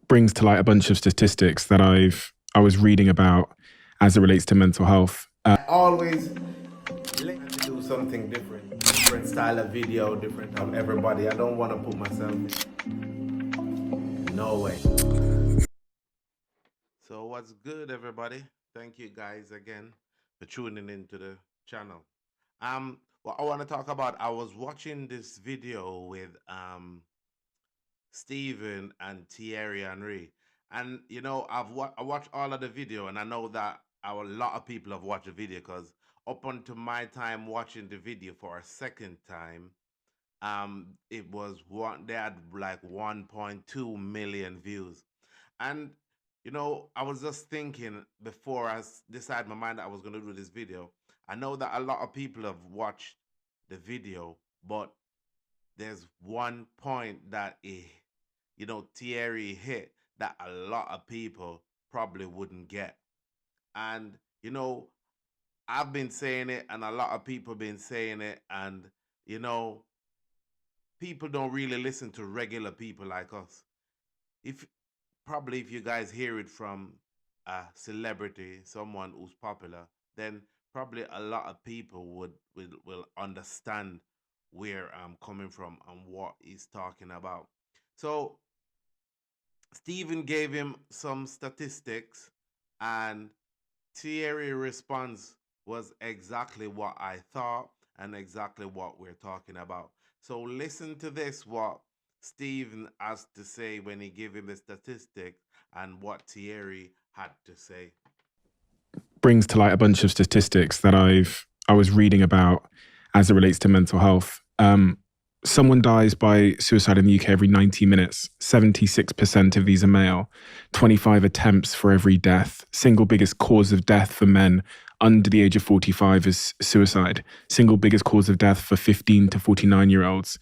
brings to light a bunch of statistics that I was reading about as it relates to mental health. Always like to do something different style of video, different of everybody. I don't want to put myself in no way. So what's good, everybody? Thank you guys again for tuning into the channel. What I want to talk about, I was watching this video with Steven and Thierry Henry. And I watched all of the video, and I know that a lot of people have watched the video because up until my time watching the video for a second time, it was they had like 1.2 million views. And I was just thinking before decided my mind that I was going to do this video. I know that a lot of people have watched the video, but there's one point that Thierry hit that a lot of people probably wouldn't get. And I've been saying it, and a lot of people been saying it, and you know, people don't really listen to regular people like us. If Probably if you guys hear it from a celebrity, someone who's popular, then probably a lot of people will understand where I'm coming from and what he's talking about. So Stephen gave him some statistics, and Thierry response was exactly what I thought and exactly what we're talking about. So listen to this, what Stephen has to say when he gave him the statistics and what Thierry had to say. Brings to light a bunch of statistics that I was reading about as it relates to mental health. Someone dies by suicide in the UK every 90 minutes. 76% of these are male. 25 attempts for every death. Single biggest cause of death for men under the age of 45 is suicide. Single biggest cause of death for 15 to 49-year-olds.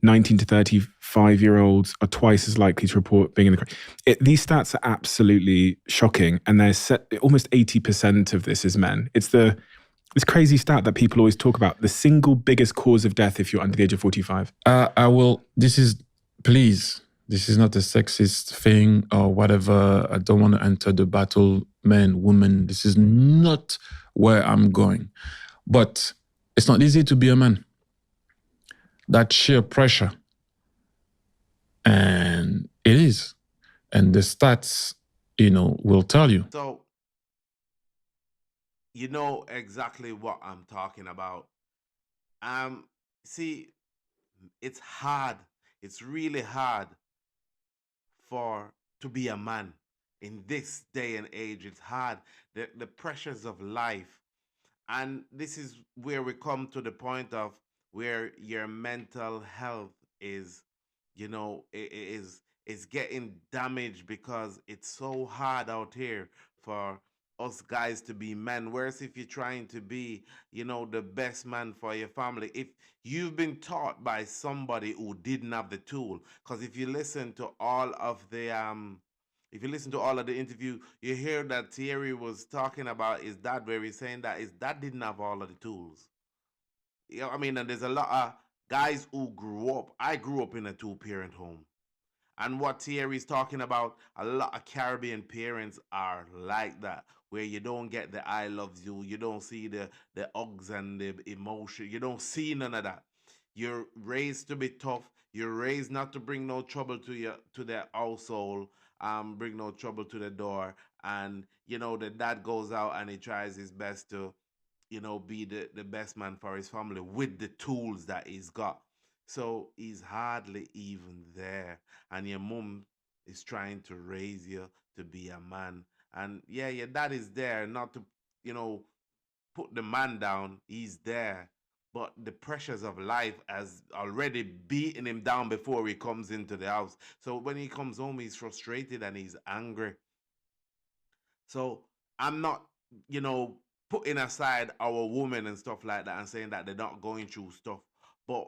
19 to 35-year-olds are twice as likely to report being in the. These stats are absolutely shocking, and almost 80% of this is men. It's this crazy stat that people always talk about, the single biggest cause of death if you're under the age of 45. This is not a sexist thing or whatever. I don't want to enter the battle, men, women. This is not where I'm going. But it's not easy to be a man. That sheer pressure. And it is. And the stats, will tell you. So, you know exactly what I'm talking about. See, it's hard. It's really hard to be a man in this day and age. It's hard. The pressures of life. And this is where we come to the point of where your mental health is, is getting damaged because it's so hard out here for us guys to be men. Whereas if you're trying to be, the best man for your family, if you've been taught by somebody who didn't have the tool, because if you listen to all of the interview, you hear that Thierry was talking about his dad, where he's saying that his dad didn't have all of the tools. And there's a lot of guys who grew up. I grew up in a two-parent home. And what Thierry's talking about, a lot of Caribbean parents are like that, where you don't get the I love you don't see the hugs and the emotion, you don't see none of that. You're raised to be tough. You're raised not to bring no trouble to their household, bring no trouble to the door. And the dad goes out and he tries his best to, be the best man for his family with the tools that he's got. So he's hardly even there. And your mom is trying to raise you to be a man. And yeah, your dad is there, not to, put the man down. He's there. But the pressures of life has already beaten him down before he comes into the house. So when he comes home, he's frustrated and he's angry. So I'm not, putting aside our women and stuff like that and saying that they're not going through stuff. But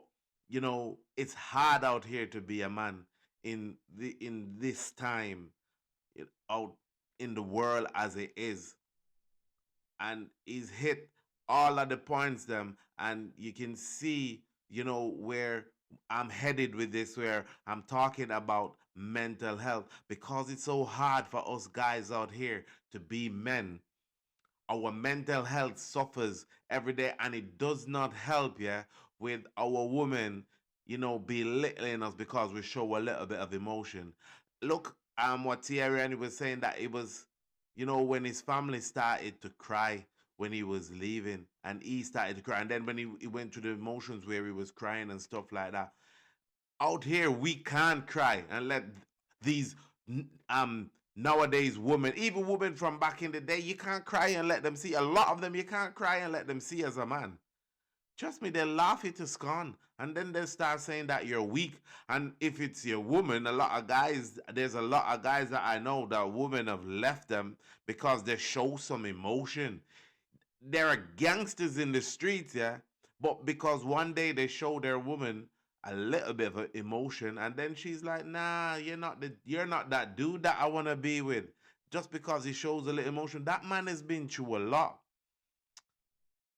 it's hard out here to be a man in this time, out in the world as it is. And he's hit all of the points them, and you can see, where I'm headed with this, where I'm talking about mental health, because it's so hard for us guys out here to be men. Our mental health suffers every day, and it does not help, yeah, with our women, belittling us because we show a little bit of emotion. Look, what Thierry Henry was saying, that it was, when his family started to cry when he was leaving, and he started to cry, and then when he went through the emotions where he was crying and stuff like that. Out here, we can't cry and let these nowadays women, even women from back in the day, you can't cry and let them see. A lot of them, you can't cry and let them see as a man. Trust me, they'll laugh you to scorn, and then they'll start saying that you're weak. And if it's your woman, there's a lot of guys that I know that women have left them because they show some emotion. There are gangsters in the streets, yeah, but because one day they show their woman a little bit of emotion, and then she's like, "Nah, you're not that dude that I want to be with." Just because he shows a little emotion, that man has been through a lot.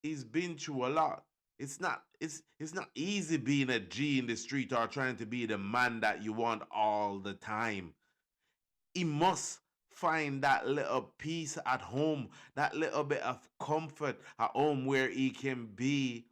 He's been through a lot. It's not easy being a G in the street, or trying to be the man that you want all the time. He must find that little peace at home, that little bit of comfort at home, where he can be,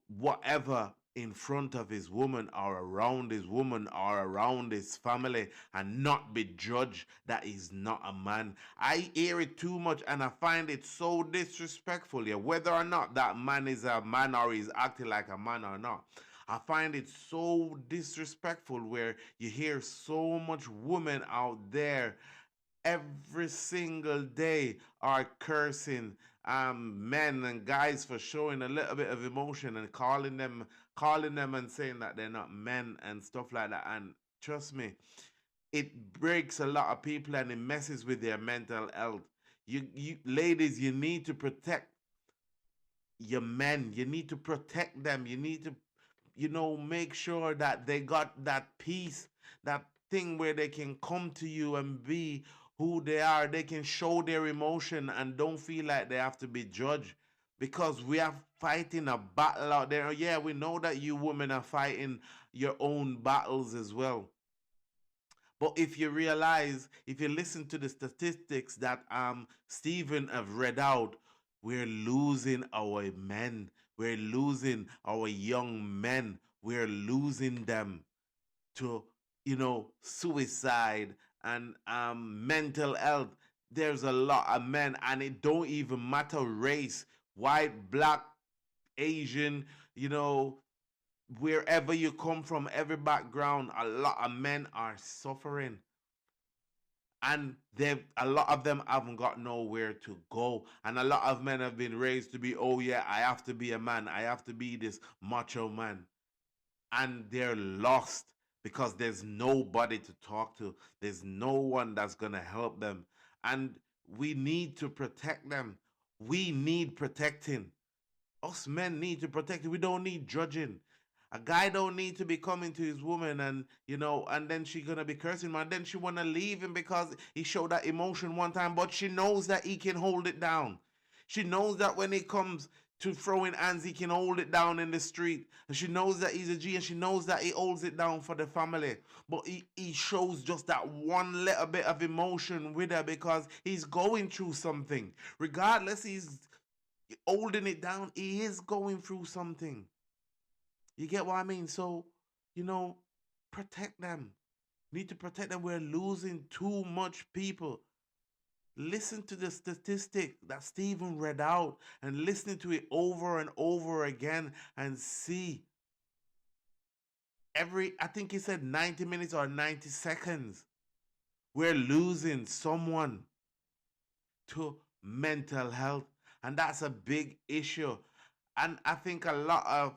whatever in front of his woman, or around his woman, or around his family, and not be judged that he's not a man. I hear it too much, and I find it so disrespectful. Yeah, whether or not that man is a man, or he's acting like a man or not. I find it so disrespectful, where you hear so much women out there every single day are cursing men and guys for showing a little bit of emotion, and calling them and saying that they're not men and stuff like that. And trust me, it breaks a lot of people, and it messes with their mental health. You ladies, you need to protect your men. You need to protect them. You need to, make sure that they got that peace, that thing where they can come to you and be who they are. They can show their emotion and don't feel like they have to be judged, because we are fighting a battle out there. Yeah, we know that you women are fighting your own battles as well. But if you listen to the statistics that Stephen have read out, we're losing our men. We're losing our young men. We're losing them to, suicide and mental health. There's a lot of men, and it don't even matter race, white, black, Asian, you know, wherever you come from, every background, a lot of men are suffering, and they a lot of them haven't got nowhere to go, and a lot of men have been raised to be, oh yeah, I have to be a man, I have to be this macho man, and they're lost because there's nobody to talk to, there's no one that's gonna help them, and we need to protect them. We need protecting. Us men need to protect it. We don't need judging. A guy don't need to be coming to his woman, and and then she gonna be cursing him, and then she wanna leave him because he showed that emotion one time, but she knows that he can hold it down. She knows that when it comes to throwing hands, he can hold it down in the street. And she knows that he's a G, and she knows that he holds it down for the family. But he shows just that one little bit of emotion with her because he's going through something. Regardless, he's holding it down. He is going through something. You get what I mean? So, you know, protect them. Need to protect them. We're losing too much people. Listen to the statistic that Stephen read out, and listening to it over and over again, and see I think he said 90 minutes or 90 seconds. We're losing someone to mental health. And that's a big issue. And I think a lot of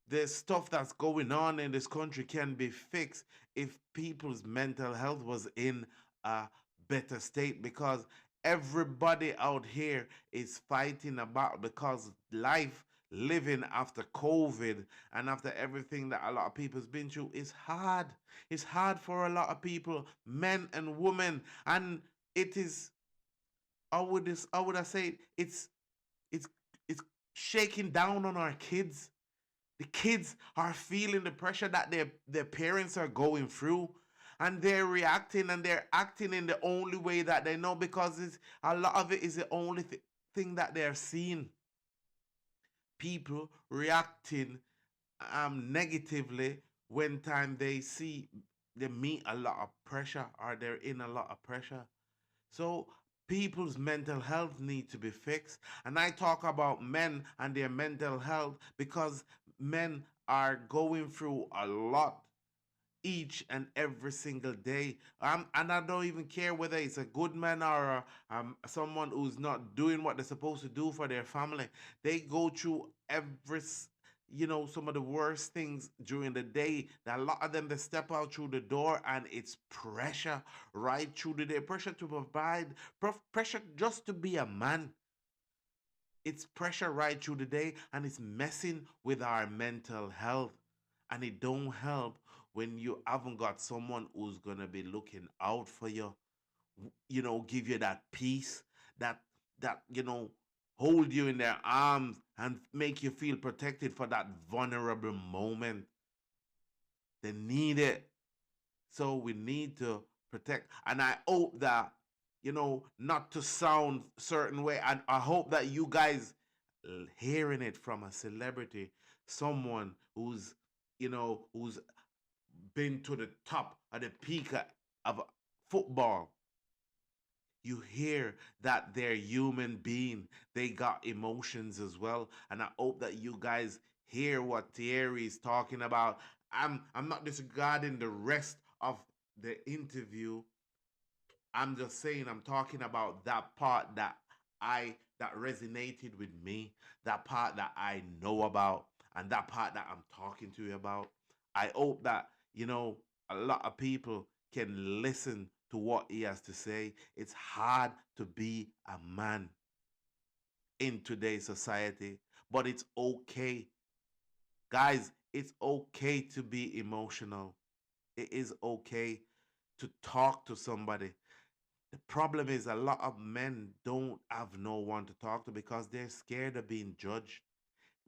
the stuff that's going on in this country can be fixed if people's mental health was in a better state, because everybody out here is fighting about, because life, living after COVID and after everything that a lot of people's been through, is hard. It's hard for a lot of people, men and women, and it is, I would I say, it's it's shaking down on our kids. The kids are feeling the pressure that their parents are going through, and they're reacting and they're acting in the only way that they know, because a lot of it is the only thing that they're seeing. People reacting negatively when time they meet a lot of pressure, or they're in a lot of pressure. So people's mental health need to be fixed. And I talk about men and their mental health because men are going through a lot each and every single day. And I don't even care whether it's a good man or someone who's not doing what they're supposed to do for their family. They go through some of the worst things during the day. That a lot of them, they step out through the door and it's pressure right through the day. Pressure to provide, pressure just to be a man. It's pressure right through the day, and it's messing with our mental health. And it don't help when you haven't got someone who's gonna be looking out for you, give you that peace, that hold you in their arms and make you feel protected for that vulnerable moment. They need it. So we need to protect. And I hope that, not to sound certain way, and I hope that you guys hearing it from a celebrity, someone who's been to the top of the peak of football. You hear that they're human being. They got emotions as well. And I hope that you guys hear what Thierry is talking about. I'm not disregarding the rest of the interview. I'm just saying, I'm talking about that part that resonated with me, that part that I know about, and that part that I'm talking to you about. I hope that, a lot of people can listen to what he has to say. It's hard to be a man in today's society, but it's okay. Guys, it's okay to be emotional. It is okay to talk to somebody. The problem is a lot of men don't have no one to talk to because they're scared of being judged.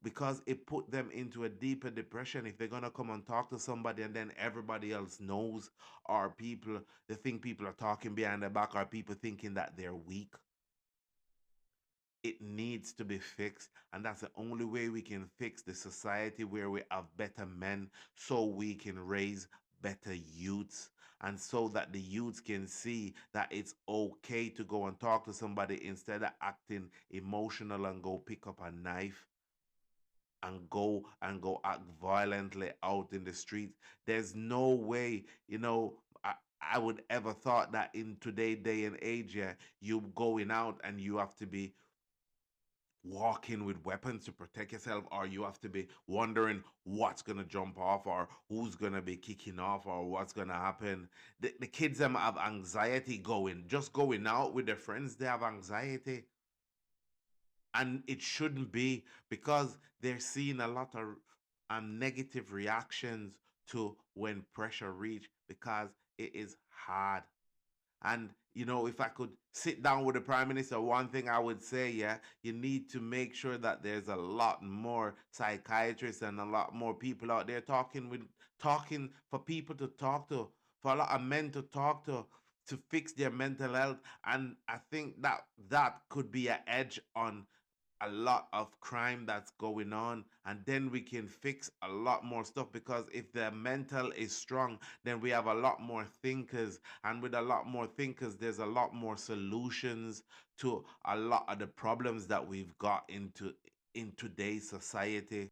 Because it put them into a deeper depression if they're gonna come and talk to somebody and then everybody else knows, or they think people are talking behind their back, or people thinking that they're weak. It needs to be fixed, and that's the only way we can fix the society where we have better men, so we can raise better youths, and so that the youths can see that it's okay to go and talk to somebody instead of acting emotional and go pick up a knife and go act violently out in the streets. There's no way, I would ever thought that in today day and age, yeah, you going out and you have to be walking with weapons to protect yourself, or you have to be wondering what's gonna jump off, or who's gonna be kicking off, or what's gonna happen. The kids them have anxiety just going out with their friends. They have anxiety, and it shouldn't be, because they're seeing a lot of negative reactions to when pressure reach, because it is hard. And if I could sit down with the prime minister, one thing I would say, yeah, you need to make sure that there's a lot more psychiatrists and a lot more people out there talking for people to talk to, for a lot of men to talk to fix their mental health. And I think that could be an edge on a lot of crime that's going on, and then we can fix a lot more stuff, because if the mental is strong, then we have a lot more thinkers, and with a lot more thinkers, there's a lot more solutions to a lot of the problems that we've got in today's society.